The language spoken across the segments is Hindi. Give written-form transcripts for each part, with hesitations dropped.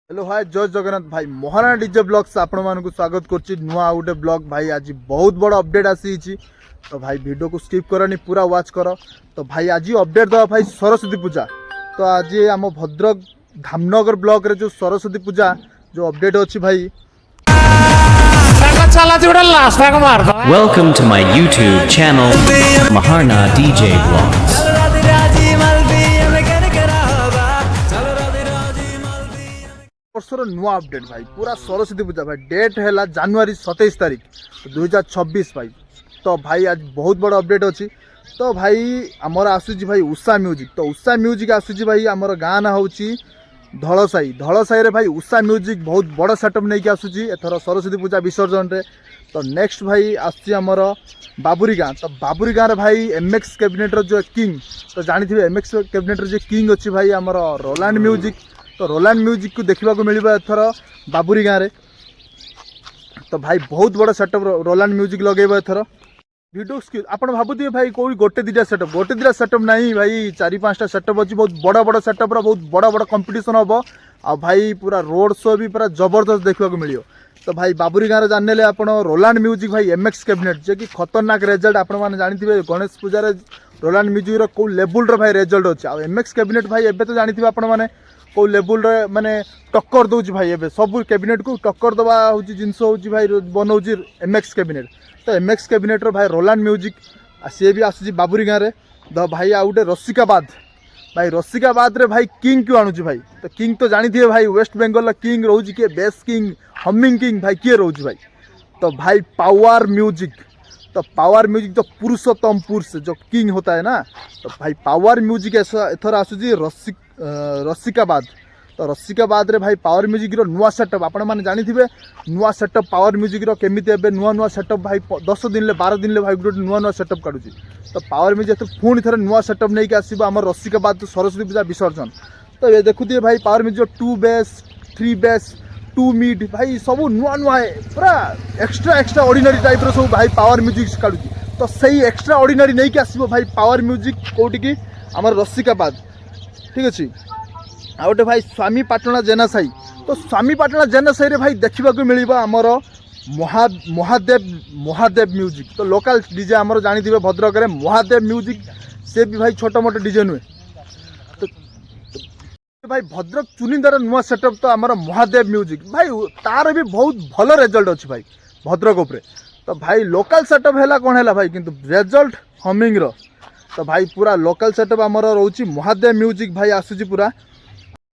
हेलो भाई जय जगन्नाथ भाई महाराणा डीजे ब्लॉग्स आपण मानक स्वागत करछि नुआ गोटे ब्लॉग भाई आज बहुत बड़ अपडेट आसी तो भाई वीडियो को स्किप करनी पूरा वॉच कर तो भाई आज अपडेट दवा भाई सरस्वती पूजा तो आज आम भद्रक धामनगर ब्लॉक रे जो सरस्वती पूजा जो अपडेट अच्छी भाई Welcome to my YouTube channel, Maharna DJ Vlogs. वर्षर नुआ अपडेट भाई पूरा सरस्वती पूजा भाई डेट है जनवरी 27 तारीख 2026 भाई तो भाई आज बहुत बड़ा अपडेट अच्छी तो भाई आमर आसूची भाई उषा म्यूजिक तो उषा म्यूजिक आसूची भाई आमर गाँ ना हूँ धलसाई रे भाई उषा म्यूजिक बहुत बड़ सेटअप नहीं कि आसूची एथर सरस्वती पूजा विसर्जन रे तो नेक्स्ट भाई आसूची आमर बाबुरी गाँ तो बाबुरी गाँव भाई एमएक्स कैबिनेट जो किंग तो जानी थे एमएक्स कैबिनेट जो किंग अच्छी भाई आमर रोलांड म्यूजिक तो रोलांड म्यूजिक को देखा मिलवा एथर बाबुरी गाँव रे तो भाई बहुत बड़ा सेटअप रोलांड म्यूजिक लगे एथर वीडियो स्किल आपड़ भावुए भाई कोई गोटे दुटा सेटअप नहीं भाई 4-5टा सेटअप अच्छी बहुत बड़ा बड़ा सेटअप बहुत बड़ा बड़ा कंपटीशन हम आ भाई पूरा रोड शो भी पूरा जबरदस्त देखा मिल तो भाई बाबुरी गाँव जाने आप रोलांड म्यूजिक भाई एमएक्स कैबिनेट जे कि खतरनाक रिजल्ट आपने जानते गणेश पूजा रोलांड म्यूजिक रो लेवल भाई रिजल्ट अच्छे आ एमएक्स कैबिनेट भाई एबे तो जानते आपने कौ लेवल रे माने टक्कर दौर भाई एबे सब कैबिनेट को टक्कर दवा हूँ जिनस हूँ भाई बनाऊँ एमएक्स कैबिनेट तो एमएक्स कैबिनेट रो भाई रोलांड म्यूजिक सी भी आसूँ बाबुरी गाँव रे द भाई आ गए रसिकाबाद भाई रसिकाबाद रे भाई किंग क्यों आणुची भाई तो किंग तो जानी थे भाई वेस्ट बेंगल किंग रोज किए बेस किंग हमिंग किंग भाई किए रोज भाई तो भाई पावर म्यूजिक तो पुरुषोत्तम पुरुष जो किंग होता है ना तो भाई पावर म्यूजिक एथर आसूँ रसिकाबाद तो रसिकाबाद रे भाई पावर म्यूजिक रो नुआ सेटअप आपण माने जानी थे नुआ सेटअप पावर म्यूजिक रो केमिति एबे नुआ सेटअप भाई 10 दिन ले 12 दिन ले भाई गोटे नुआ सेटअप काढुची तो पावर म्यूजिक पुणी थे नुआ सेटअप नहीं आसो आम रसिकाबाद सरस्वती पूजा विसर्जन तो ये देखुए भाई power music 2 base 3 base 2 mid भाई सब नुआ पूरा एक्स्ट्रा ऑर्डिनरी टाइप रो सब भाई पावर म्यूजिक काढुची तो सही एक्स्ट्रा ऑर्डिनरी नहीं आसो भाई पावर म्यूजिक कौटी की आम रसिकाबाद ठीक अच्छे आ गए भाई स्वामी पाटणा जेनासाई तो स्वामी पाटणा जेनासाई रे भाई देखा मिल आमर महादेव म्यूजिक तो लोकल डीजे आमर जानी थे भद्रक रे महादेव म्यूजिक से भी भाई छोट मोट डीजे नुहे तो भाई भद्रक चुनिंदार नुआ सेटअप तो आमर महादेव म्यूजिक भाई तार भी बहुत भल रिजल्ट अच्छी भाई भद्रक उपरे तो भाई लोकल सेटअप है कौन है भाई किंतु रिजल्ट हमिंग रो तो भाई पूरा लोकल सेटअप आमर रोची महादेव म्यूजिक भाई आसूची पूरा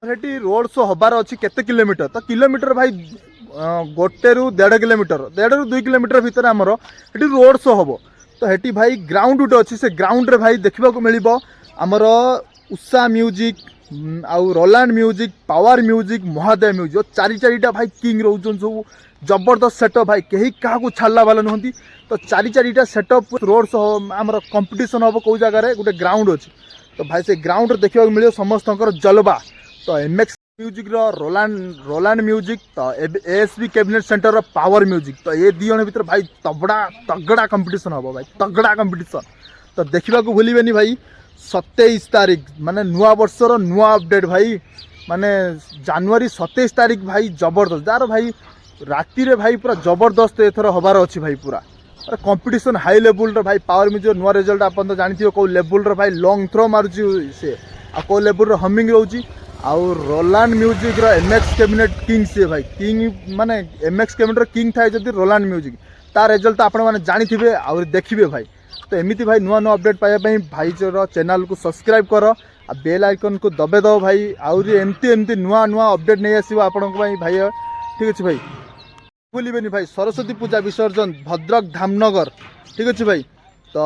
हेटी रोड शो हबार अच्छी केते किलोमीटर तो किलोमीटर भाई 1 ରୁ 1.5 किलोमीटर 1.5 ରୁ 2 किलोमीटर भितर आमर हेटी रोड शो हम तो हेटी भाई ग्राउंड गुटे अच्छी से ग्राउंड रे भाई देखा मिल आमर उषा म्यूजिक आउ Roland music power music Mahadev music चारिटा भाई किंग रोचन सब जबरदस्त सेटअप भाई कहीं क्या छाड़ा वाला नुहति तो चारिटा सेटअप रोड शो आमर कंपटीशन हम कौ जगह गोटे ग्राउंड अच्छी तो भाई से ग्राउंड देखा मिले समस्त जलवा तो एमएक्स म्यूजिक रोलांड म्यूजिक तो ASB cabinet centre power music तो ये दी जन भर भाई तगड़ा कंपटीशन हम भाई तगड़ा कंपटीशन तो देखा भूलिए भाई 27 तारीख माने नुआ वर्षर नुआ अपडेट भाई माने जनवरी 27 तारीख भाई जबरदस्त यार भाई राति रे भाई पूरा जबरदस्त एथर हबार अच्छी भाई पूरा कंपटीशन हाई लेवल भाई पावर म्यूजिक नुआ रिजल्ट आप तो जानते कौ लेवल भाई लॉन्ग थ्रो मारुची से आ कौ लेवल हमिंग रोची आउ रोलांड म्यूजिक रो एमएक्स कैबिनेट किंग से भाई किंग माने एमएक्स कैबिनेट किंग थाए जदि रोलांड म्यूजिक तार रिजल्ट तो आपने जानी थे आउ देखिए भाई तो एमती भाई नुआ अपडेट पाइबा भाई चैनल को सब्सक्राइब कर आ बेल आइकन को दबे दो भाई आउरी एमती नुआ अपडेट नहीं आसो आपण भाई ठीक अच्छे भाई भूलिए भाई सरस्वती पूजा विसर्जन भद्रक धामनगर ठीक अच्छे भाई तो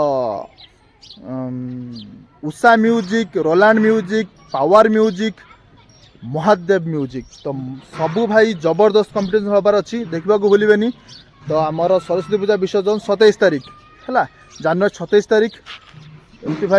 Usha music Roland music power music Mahadev music तो सबू भाई जबरदस्त कंपटीशन हबार अच्छी देखा भूलिए तो आमर सरस्वती पूजा विसर्जन 27 तारीख है जनवरी 26 तारीख एमती भाई